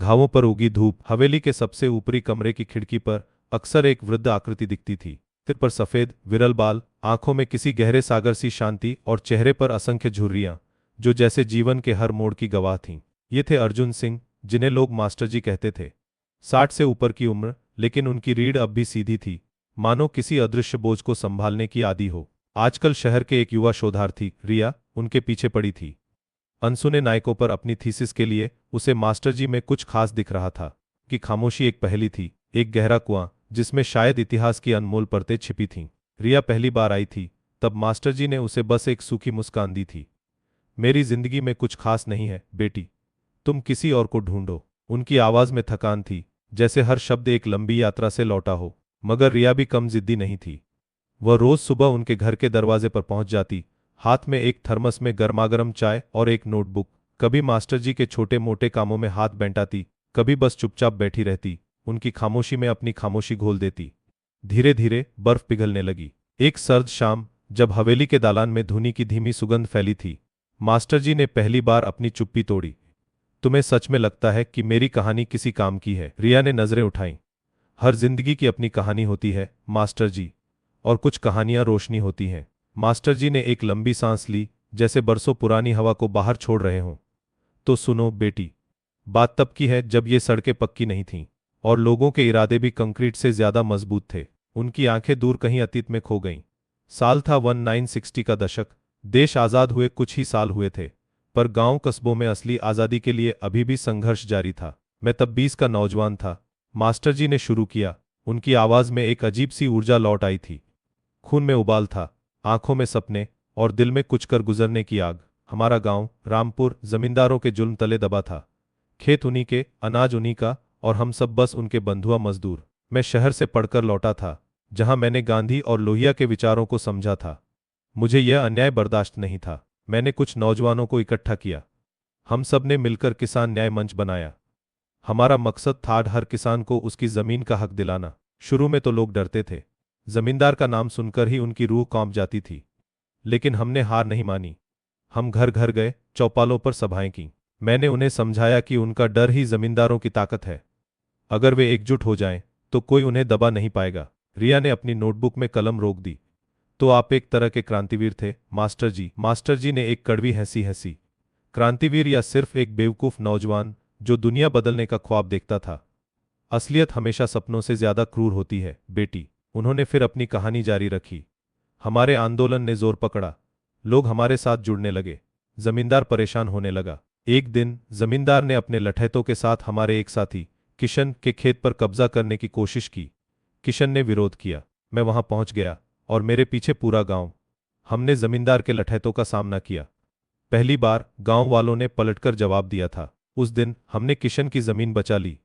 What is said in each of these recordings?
घावों पर उगी धूप। हवेली के सबसे ऊपरी कमरे की खिड़की पर अक्सर एक वृद्ध आकृति दिखती थी। सिर पर सफेद विरल बाल, आंखों में किसी गहरे सागर सी शांति और चेहरे पर असंख्य झुर्रियां जो जैसे जीवन के हर मोड़ की गवाह थीं। ये थे अर्जुन सिंह, जिन्हें लोग मास्टर जी कहते थे। 60 से ऊपर की उम्र, लेकिन उनकी रीढ़ अब भी सीधी थी, मानो किसी अदृश्य बोझ को संभालने की आदी हो। आजकल शहर के एक युवा शोधार्थी रिया उनके पीछे पड़ी थी। अनसुने नायकों पर अपनी थीसिस के लिए उसे मास्टर जी में कुछ खास दिख रहा था कि खामोशी एक पहेली थी, एक गहरा कुआं जिसमें शायद इतिहास की अनमोल परतें छिपी थीं। रिया पहली बार आई थी तब मास्टर जी ने उसे बस एक सूखी मुस्कान दी थी। मेरी जिंदगी में कुछ खास नहीं है बेटी, तुम किसी और को ढूंढो। उनकी आवाज में थकान थी, जैसे हर शब्द एक लंबी यात्रा से लौटा हो। मगर रिया भी कम जिद्दी नहीं थी। वह रोज सुबह उनके घर के दरवाजे पर पहुंच जाती, हाथ में एक थर्मस में गर्मागर्म चाय और एक नोटबुक। कभी मास्टर जी के छोटे मोटे कामों में हाथ बंटाती, कभी बस चुपचाप बैठी रहती, उनकी खामोशी में अपनी खामोशी घोल देती। धीरे धीरे बर्फ पिघलने लगी। एक सर्द शाम, जब हवेली के दालान में धुनी की धीमी सुगंध फैली थी, मास्टर जी ने पहली बार अपनी चुप्पी तोड़ी। तुम्हें सच में लगता है कि मेरी कहानी किसी काम की है? रिया ने नजरें उठाईं। हर जिंदगी की अपनी कहानी होती है मास्टर जी, और कुछ कहानियां रोशनी होती हैं। मास्टर जी ने एक लंबी सांस ली, जैसे बरसों पुरानी हवा को बाहर छोड़ रहे हों। तो सुनो बेटी, बात तब की है जब ये सड़कें पक्की नहीं थीं और लोगों के इरादे भी कंक्रीट से ज्यादा मजबूत थे। उनकी आंखें दूर कहीं अतीत में खो गईं। साल था 1960 का दशक। देश आजाद हुए कुछ ही साल हुए थे, पर गांव कस्बों में असली आजादी के लिए अभी भी संघर्ष जारी था। मैं तब 20 का नौजवान था, मास्टर जी ने शुरू किया। उनकी आवाज में एक अजीब सी ऊर्जा लौट आई थी। खून में उबाल था, आंखों में सपने और दिल में कुछ कर गुजरने की आग। हमारा गांव रामपुर जमींदारों के जुल्म तले दबा था। खेत उन्हीं के, अनाज उन्हीं का, और हम सब बस उनके बंधुआ मजदूर। मैं शहर से पढ़कर लौटा था, जहां मैंने गांधी और लोहिया के विचारों को समझा था। मुझे यह अन्याय बर्दाश्त नहीं था। मैंने कुछ नौजवानों को इकट्ठा किया। हम सब ने मिलकर किसान न्याय मंच बनाया। हमारा मकसद था हर किसान को उसकी जमीन का हक दिलाना। शुरू में तो लोग डरते थे, जमींदार का नाम सुनकर ही उनकी रूह कांप जाती थी। लेकिन हमने हार नहीं मानी। हम घर घर गए, चौपालों पर सभाएं की। मैंने उन्हें समझाया कि उनका डर ही जमींदारों की ताकत है। अगर वे एकजुट हो जाएं, तो कोई उन्हें दबा नहीं पाएगा। रिया ने अपनी नोटबुक में कलम रोक दी। तो आप एक तरह के क्रांतिवीर थे मास्टर जी? मास्टर जी ने एक कड़वी हंसी हंसी। क्रांतिवीर या सिर्फ एक बेवकूफ नौजवान जो दुनिया बदलने का ख्वाब देखता था? असलियत हमेशा सपनों से ज्यादा क्रूर होती है बेटी। उन्होंने फिर अपनी कहानी जारी रखी। हमारे आंदोलन ने जोर पकड़ा, लोग हमारे साथ जुड़ने लगे, जमींदार परेशान होने लगा। एक दिन जमींदार ने अपने लठैतों के साथ हमारे एक साथी किशन के खेत पर कब्जा करने की कोशिश की। किशन ने विरोध किया। मैं वहां पहुंच गया, और मेरे पीछे पूरा गांव। हमने जमींदार के लठैतों का सामना किया। पहली बार गांव वालों ने पलटकर जवाब दिया था। उस दिन हमने किशन की जमीन बचा ली।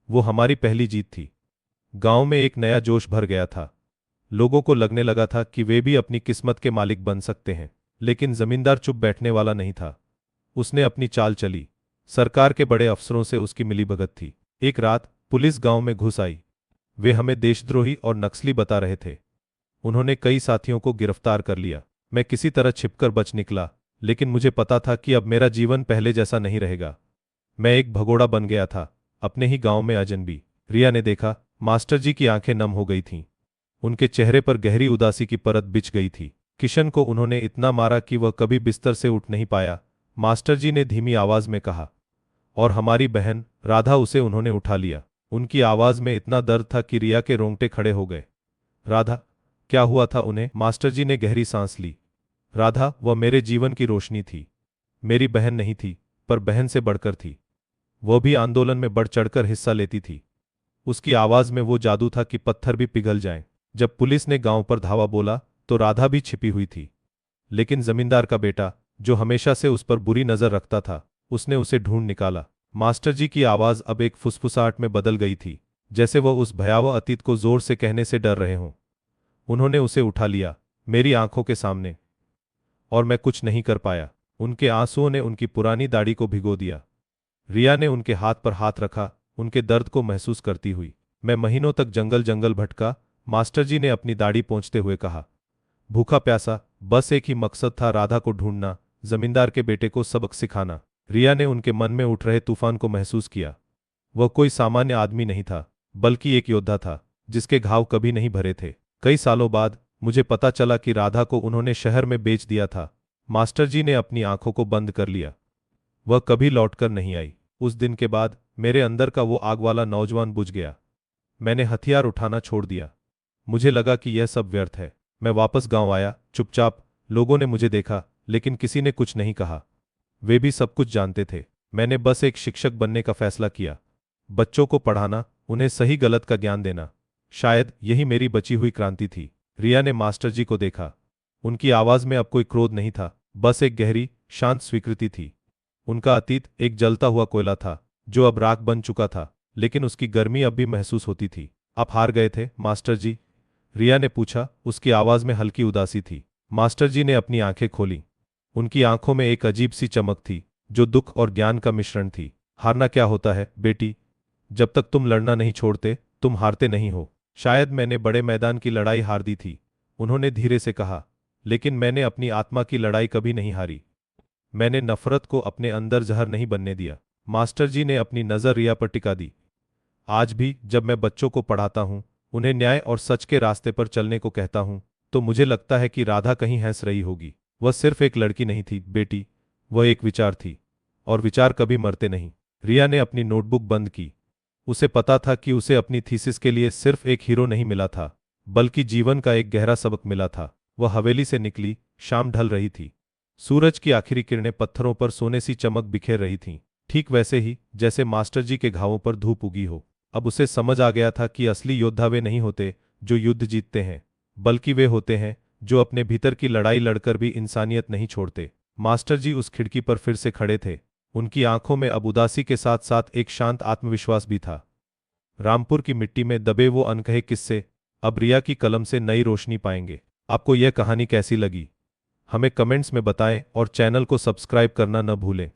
वो हमारी पहली जीत थी। गांव में एक नया जोश भर गया था। लोगों को लगने लगा था कि वे भी अपनी किस्मत के मालिक बन सकते हैं। लेकिन जमींदार चुप बैठने वाला नहीं था। उसने अपनी चाल चली। सरकार के बड़े अफसरों से उसकी मिलीभगत थी। एक रात पुलिस गांव में घुस आई। वे हमें देशद्रोही और नक्सली बता रहे थे। उन्होंने कई साथियों को गिरफ्तार कर लिया। मैं किसी तरह छिपकर बच निकला, लेकिन मुझे पता था कि अब मेरा जीवन पहले जैसा नहीं रहेगा। मैं एक भगोड़ा बन गया था, अपने ही गांव में अजनबी। रिया ने देखा, मास्टर जी की आंखें नम हो गई थीं। उनके चेहरे पर गहरी उदासी की परत बिछ गई थी। किशन को उन्होंने इतना मारा कि वह कभी बिस्तर से उठ नहीं पाया, मास्टर जी ने धीमी आवाज में कहा। और हमारी बहन राधा, उसे उन्होंने उठा लिया। उनकी आवाज में इतना दर्द था कि रिया के रोंगटे खड़े हो गए। राधा, क्या हुआ था उन्हें? मास्टर जी ने गहरी सांस ली। राधा, वह मेरे जीवन की रोशनी थी। मेरी बहन नहीं थी, पर बहन से बढ़कर थी। वह भी आंदोलन में बढ़ चढ़कर हिस्सा लेती थी। उसकी आवाज में वो जादू था कि पत्थर भी पिघल जाएं। जब पुलिस ने गांव पर धावा बोला, तो राधा भी छिपी हुई थी। लेकिन जमींदार का बेटा, जो हमेशा से उस पर बुरी नजर रखता था, उसने उसे ढूंढ निकाला। मास्टर जी की आवाज अब एक फुसफुसाहट में बदल गई थी, जैसे वह उस भयावह अतीत को जोर से कहने से डर रहे हों। उन्होंने उसे उठा लिया, मेरी आंखों के सामने, और मैं कुछ नहीं कर पाया। उनके आंसुओं ने उनकी पुरानी दाढ़ी को भिगो दिया। रिया ने उनके हाथ पर हाथ रखा, उनके दर्द को महसूस करती हुई। मैं महीनों तक जंगल जंगल भटका, मास्टर जी ने अपनी दाढ़ी पोंछते हुए कहा। भूखा प्यासा, बस एक ही मकसद था, राधा को ढूंढना, जमींदार के बेटे को सबक सिखाना। रिया ने उनके मन में उठ रहे तूफान को महसूस किया। वह कोई सामान्य आदमी नहीं था, बल्कि एक योद्धा था जिसके घाव कभी नहीं भरे थे। कई सालों बाद मुझे पता चला कि राधा को उन्होंने शहर में बेच दिया था। मास्टर जी ने अपनी आंखों को बंद कर लिया। वह कभी लौटकर नहीं आई। उस दिन के बाद मेरे अंदर का वो आग वाला नौजवान बुझ गया। मैंने हथियार उठाना छोड़ दिया। मुझे लगा कि यह सब व्यर्थ है। मैं वापस गांव आया, चुपचाप। लोगों ने मुझे देखा, लेकिन किसी ने कुछ नहीं कहा। वे भी सब कुछ जानते थे। मैंने बस एक शिक्षक बनने का फैसला किया। बच्चों को पढ़ाना, उन्हें सही गलत का ज्ञान देना। शायद यही मेरी बची हुई क्रांति थी। रिया ने मास्टर जी को देखा। उनकी आवाज में अब कोई क्रोध नहीं था, बस एक गहरी, शांत स्वीकृति थी। उनका अतीत एक जलता हुआ कोयला था, जो अब राख बन चुका था, लेकिन उसकी गर्मी अब भी महसूस होती थी। आप हार गए थे, मास्टर जी? रिया ने पूछा। उसकी आवाज में हल्की उदासी थी। मास्टर जी ने अपनी आंखें खोली। उनकी आंखों में एक अजीब सी चमक थी, जो दुख और ज्ञान का मिश्रण थी। हारना क्या होता है, बेटी? जब तक तुम लड़ना नहीं छोड़ते, तुम हारते नहीं हो। शायद मैंने बड़े मैदान की लड़ाई हार दी थी, उन्होंने धीरे से कहा, लेकिन मैंने अपनी आत्मा की लड़ाई कभी नहीं हारी। मैंने नफरत को अपने अंदर जहर नहीं बनने दिया। मास्टर जी ने अपनी नजर रिया पर टिका दी। आज भी जब मैं बच्चों को पढ़ाता हूं, उन्हें न्याय और सच के रास्ते पर चलने को कहता हूं, तो मुझे लगता है कि राधा कहीं हंस रही होगी। वह सिर्फ एक लड़की नहीं थी, बेटी। वह एक विचार थी, और विचार कभी मरते नहीं। रिया ने अपनी नोटबुक बंद की। उसे पता था कि उसे अपनी थीसिस के लिए सिर्फ एक हीरो नहीं मिला था, बल्कि जीवन का एक गहरा सबक मिला था। वह हवेली से निकली। शाम ढल रही थी। सूरज की आखिरी किरणें पत्थरों पर सोने सी चमक बिखेर रही थीं, ठीक वैसे ही जैसे मास्टर जी के घावों पर धूप उगी हो। अब उसे समझ आ गया था कि असली योद्धा वे नहीं होते जो युद्ध जीतते हैं, बल्कि वे होते हैं जो अपने भीतर की लड़ाई लड़कर भी इंसानियत नहीं छोड़ते। मास्टर जी उस खिड़की पर फिर से खड़े थे। उनकी आंखों में अब उदासी के साथ साथ एक शांत आत्मविश्वास भी था। रामपुर की मिट्टी में दबे वो अनकहे किस्से अब रिया की कलम से नई रोशनी पाएंगे। आपको यह कहानी कैसी लगी, हमें कमेंट्स में बताएं और चैनल को सब्सक्राइब करना न भूलें।